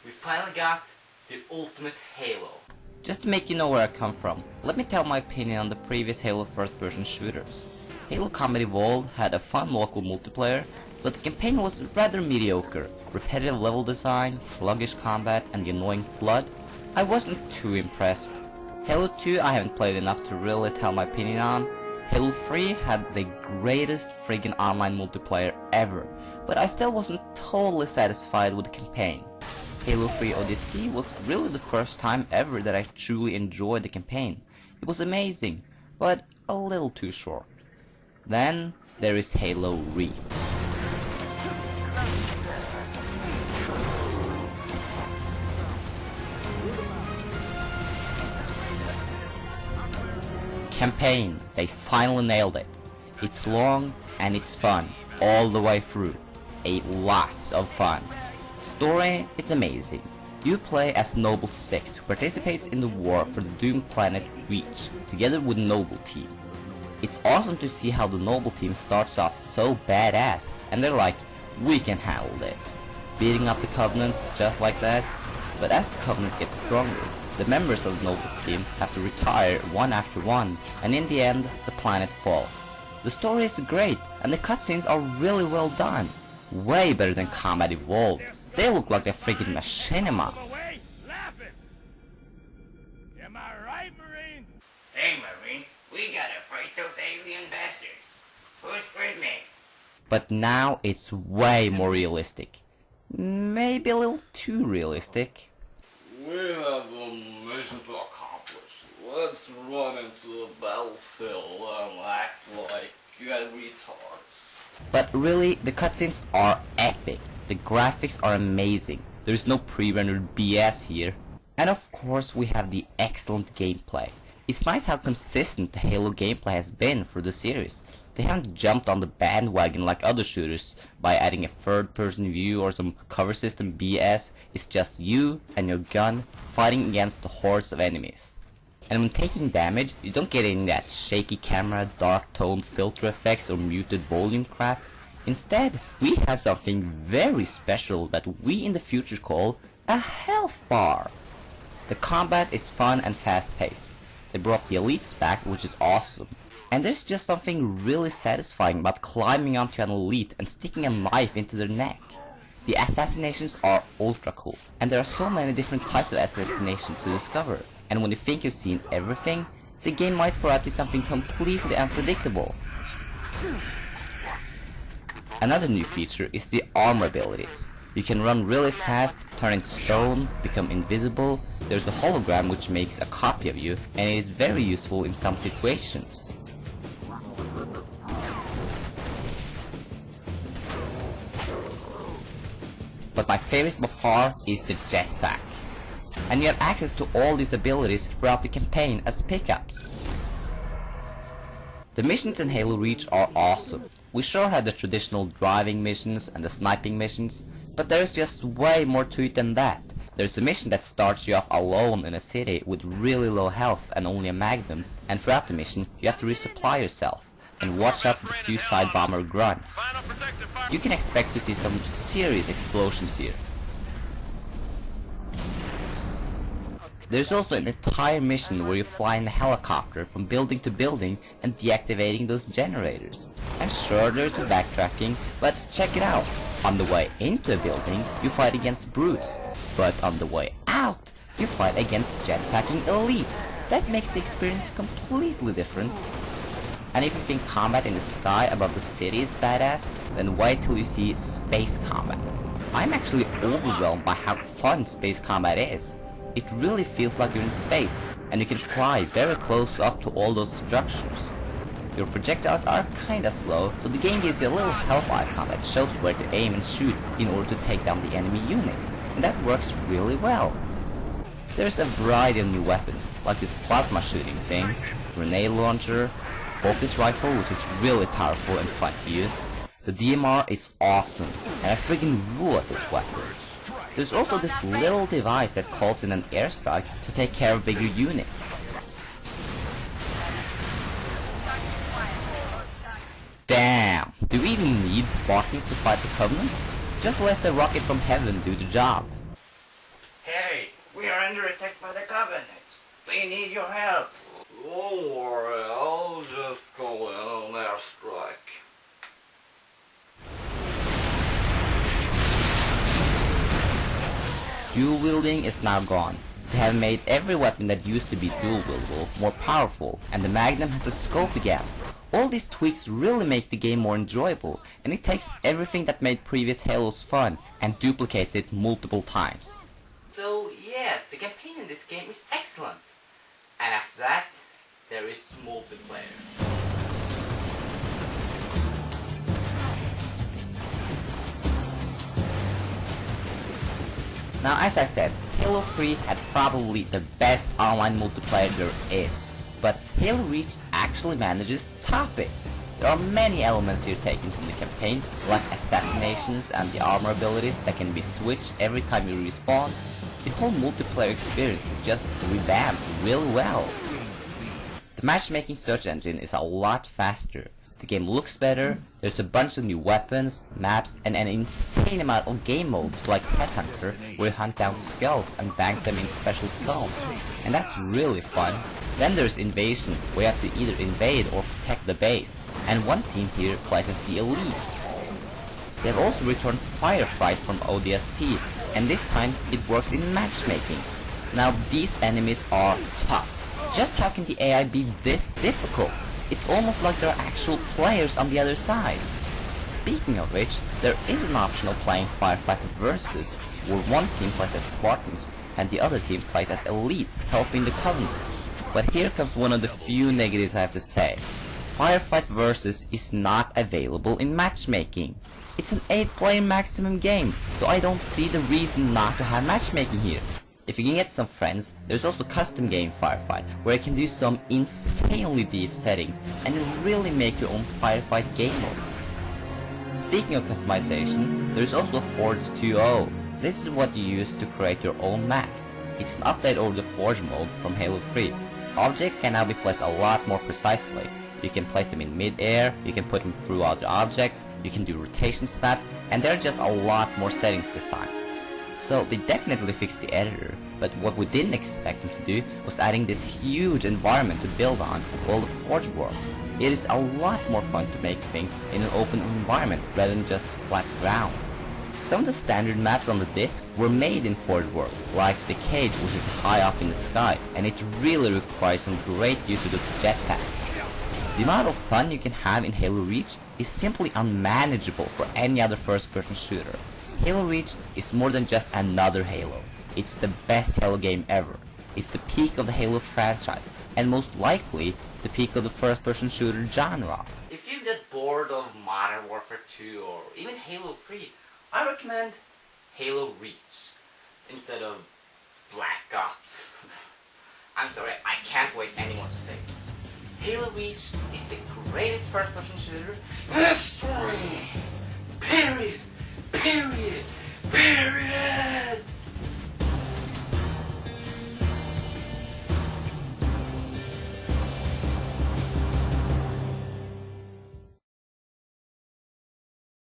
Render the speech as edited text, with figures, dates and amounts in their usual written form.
We finally got the ultimate Halo. Just to make you know where I come from, let me tell my opinion on the previous Halo first-person shooters. Halo Combat Evolved had a fun local multiplayer, but the campaign was rather mediocre. Repetitive level design, sluggish combat, and the annoying flood. I wasn't too impressed. Halo 2 I haven't played enough to really tell my opinion on. Halo 3 had the greatest friggin' online multiplayer ever, but I still wasn't totally satisfied with the campaign. Halo 3 ODST was really the first time ever that I truly enjoyed the campaign. It was amazing, but a little too short. Then there is Halo Reach. Campaign, they finally nailed it. It's long and it's fun all the way through. A lot of fun. Story, it's amazing. You play as Noble 6 who participates in the war for the doomed planet Reach, together with Noble Team. It's awesome to see how the Noble Team starts off so badass, and they're like, we can handle this. Beating up the Covenant just like that. But as the Covenant gets stronger, the members of the Noble Team have to retire one after one, and in the end, the planet falls. The story is great, and the cutscenes are really well done. Way better than Combat Evolved. They look like they're freaking machinima. Am I right, Marines? Hey Marines, we gotta fight those alien bastards. Who's with me? But now it's way more realistic. Maybe a little too realistic. We have a mission to accomplish. Let's run into the battlefield and act like good retards. But really, the cutscenes are epic. The graphics are amazing. There's no pre-rendered BS here. And of course we have the excellent gameplay. It's nice how consistent the Halo gameplay has been for the series. They haven't jumped on the bandwagon like other shooters by adding a third-person view or some cover system BS. It's just you and your gun fighting against the hordes of enemies. And when taking damage, you don't get any of that shaky camera, dark tone filter effects or muted volume crap. Instead, we have something very special that we in the future call a health bar. The combat is fun and fast-paced. They brought the elites back, which is awesome. And there's just something really satisfying about climbing onto an elite and sticking a knife into their neck. The assassinations are ultra cool, and there are so many different types of assassinations to discover. And when you think you've seen everything, the game might throw at you something completely unpredictable. Another new feature is the armor abilities. You can run really fast, turn into stone, become invisible. There's a hologram which makes a copy of you, and it is very useful in some situations. But my favorite by far is the jetpack. And you have access to all these abilities throughout the campaign as pickups. The missions in Halo Reach are awesome. We sure have the traditional driving missions and the sniping missions, but there is just way more to it than that. There's a mission that starts you off alone in a city with really low health and only a magnum, and throughout the mission you have to resupply yourself, and watch out for the suicide bomber grunts. You can expect to see some serious explosions here. There's also an entire mission where you fly in a helicopter from building to building and deactivating those generators. And sure, there's some backtracking, but check it out. On the way into a building, you fight against brutes, but on the way out, you fight against jetpacking elites. That makes the experience completely different. And if you think combat in the sky above the city is badass, then wait till you see space combat. I'm actually overwhelmed by how fun space combat is. It really feels like you're in space, and you can fly very close up to all those structures. Your projectiles are kinda slow, so the game gives you a little health icon that shows where to aim and shoot in order to take down the enemy units, and that works really well. There's a variety of new weapons, like this plasma shooting thing, grenade launcher, focus rifle which is really powerful and fun to use. The DMR is awesome, and I friggin' rule at this weapon. There's also this little device that calls in an airstrike to take care of bigger units. Damn, do we even need Spartans to fight the Covenant? Just let the rocket from heaven do the job. We are under attack by the Covenant. We need your help. Don't worry, I'll just go in on airstrike. Dual wielding is now gone. They have made every weapon that used to be dual wieldable more powerful, and the Magnum has a scope again. All these tweaks really make the game more enjoyable, and it takes everything that made previous Halos fun and duplicates it multiple times. So yes, the campaign in this game is excellent. And after that, there is multiplayer. Now, as I said, Halo 3 had probably the best online multiplayer there is, but Halo Reach actually manages to top it. There are many elements here taken from the campaign, like assassinations and the armor abilities that can be switched every time you respawn. The whole multiplayer experience is just revamped really well. The matchmaking search engine is a lot faster. The game looks better, there's a bunch of new weapons, maps, and an insane amount of game modes like Headhunter, where you hunt down skulls and bank them in special zones. And that's really fun. Then there's Invasion, where you have to either invade or protect the base. And one team here plays as the Elites. They have also returned FireFight from ODST, and this time it works in matchmaking. Now these enemies are tough. Just how can the AI be this difficult? It's almost like there are actual players on the other side. Speaking of which, there is an option of playing Firefight versus, where one team plays as Spartans and the other team plays as Elites helping the Covenant. But here comes one of the few negatives I have to say. Firefight versus is not available in matchmaking. It's an 8-player maximum game, so I don't see the reason not to have matchmaking here. If you can get some friends, there's also custom game Firefight, where you can do some insanely deep settings and really make your own Firefight game mode. Speaking of customization, there's also Forge 2.0. This is what you use to create your own maps. It's an update over the Forge mode from Halo 3. Objects can now be placed a lot more precisely. You can place them in mid-air, you can put them through other objects, you can do rotation snaps, and there are just a lot more settings this time. So they definitely fixed the editor, but what we didn't expect them to do was adding this huge environment to build on called the Forge World. It is a lot more fun to make things in an open environment rather than just flat ground. Some of the standard maps on the disc were made in Forge World, like the cage, which is high up in the sky, and it really requires some great use of the jetpacks. The amount of fun you can have in Halo Reach is simply unmanageable for any other first-person shooter. Halo Reach is more than just another Halo. It's the best Halo game ever. It's the peak of the Halo franchise, and most likely the peak of the first-person shooter genre. If you get bored of Modern Warfare 2 or even Halo 3, I recommend Halo Reach instead of Black Ops. I'm sorry, I can't wait anymore to say it. Halo Reach is the greatest first-person shooter in history. Period. Period. Period.